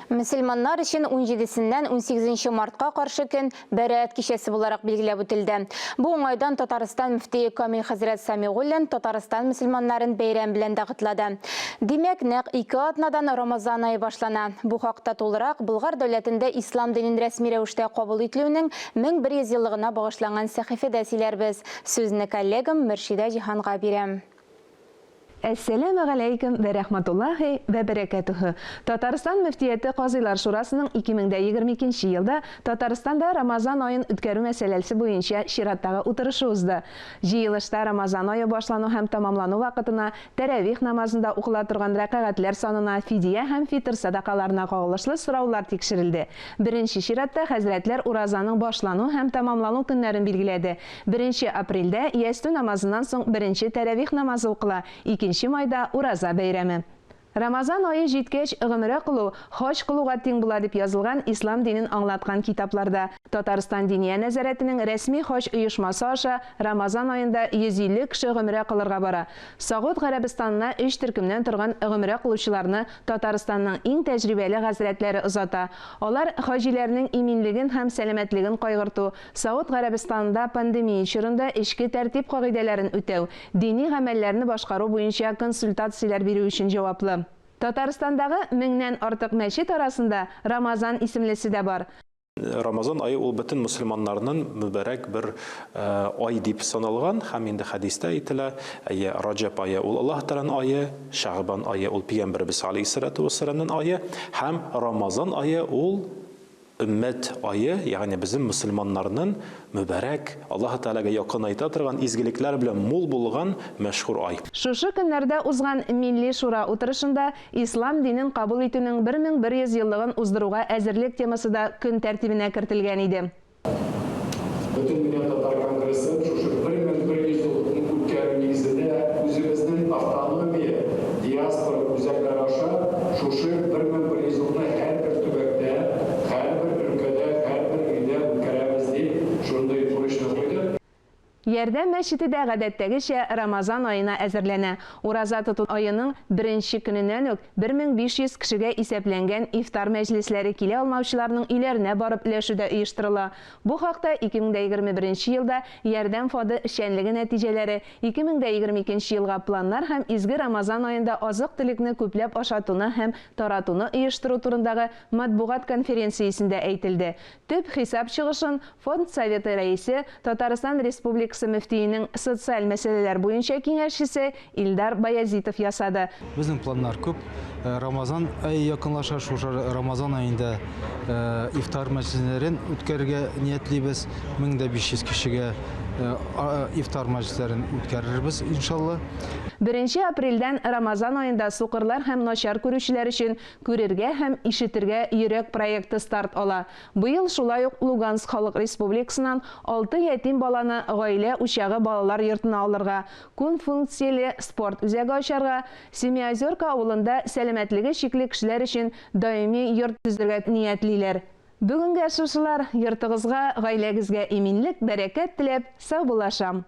Müslümanlar için 17-sinden 18 Mart'a karşı gün Berat kişesi olarak bilgilep ötüldi. Bu oңайdan Tataristan müfti Kamil Hazret Samigullen Tataristan Müslümanların beyram bilen dağıtladı. Demek naq 2 adnadan Ramazan ayı başlana. Bu haqda olarak Bulgar devletinde İslam dinin resmi revişte kabul etilüğünün 1100 yıllığına bağışlanan sahifede silerbiz. Sözünü kollegim Mürşide Cihan'a birem. Esselamu aleyküm ve rahmetullahi ve berekatuhu. Tataristan Müftiyeti Qazılar Şurasının 2022 yılda Tataristan'da Ramazan ayın ütkörü meselesi boyunca Şirat'tağı oturuşu uzdu. Jiyilişte Ramazan ayı başlanu hem tamamlanu vakitına teravih namazında okulatırgan rakatler sanına fidiye hem fitr sadakalarına qağılışlı sıravlar tekşirildi. Birinci Şirat'ta Hazretler Urazanın başlanu hem tamamlanu günlerin bilgiledi. 1 April'de Yestü namazından son 1. teravih namazı okula, 2. mayda Uraza beyremi. Ramazan ayı jitkeç ığımıra kılu, hoş kılığa teң bula dep yazılgan İslam dinin anlatkan kitaplarda. Tataristan Diniye Nezaretinin resmi hoş uyuşması aşa Ramazan ayında 150 kişi ığımıra kılırga bara. Saud Arabistanına 3 türkümden turgan ığımıra kıluşularını Tataristanның iң tecrübeli hazretleri uzata. Olar hajilerinin iminligin hem selametligin koygırtu, Saud Arabistanında pandemiya çırında eşki tertip kagidelerin ötev, dini gamellerini başkaru boyunca konsultasiyalar biri üçün cevaplı. Tataristan'dağı 1000'den artık meşit arasında Ramazan isimlisi de var. Ramazan ayı ol bütün Müslümanlarının mübarek bir ay deyip sanılgan. Hem indi hadiste aytila, Racab ayı ol Allah Teala'nın ayı, Şaban ayı ol Peygamberimiz Aleyhissalatu vesselam'ın ayı, hem Ramazan ayı ol ümmet ayı, yani bizim Müslümanlarının mübarek Allah Teala'ga yakın aytatırgan izgilikler bile mol bulgan meşhur ay. Şuşu günlerde uzgan Milli Şura oturuşunda İslam dinin kabul etüünün 1100 yıllığın uzduruğa әзірлік teması da gün tertibine kirtilgen idi. Bütün Dünya Tatar Kongresi şuşu 1100 yıllık ülkenin negizinde özümüzün avtonomiya, diaspora güzelleri aşağı şuşu 1100 yıllık her bir tübekte, her bir ülkede, her bir ilde ülkelerimiz değil, şunday kuruşunu koydu. Yerden meşiti de gadettegiçe Ramazan ayına әзірлene. Uraza tutun ayının 1. gününden ök 1500 kişiге iseplengen iftar meclisleri kile almavçılarının ilerine barıp leşüde uyuştırıla. Bu haqda 2021 yılda yerden fodu şenligi neticeleri, 2022 yılga planlar hem izgi Ramazan ayında azık tilikni köplep aşatını hem taratını uyuştırı turundağı matbuğat konferensiyesinde eytildi. Tüp hesap çıgışın Fond Soveti Reisi Tataristan Respublikası müftiyinin sosyal meseleler boyunca kengəşçisi İldar Bayazitov yasadı. Bizim planlar көп. Ramazan ayı yakınlaşa şu Ramazan ayında iftar meclislerin ütkərge niyetliybiz. 1500 kişiге iftar meclislerin ütkəririz inşallah. 1 April'den Ramazan ayında soqırlar hem naşar körüşçüler için körerge hem işitirge yürek proyekti start ola. Bu yıl şulay Lugansk Halk Respublikasından 6 yetim balаны gaile uşağı balalar yurtuna alırga, kun funksiyeli sport üzegi açarga, Semyazorka avulunda selametligi şekli kişiler için daimi yurt düzdürge niyetliler. Bugün yaşuşular yurtығызға, gailegizge eminlik, bereket tilep, sağ bulaşam.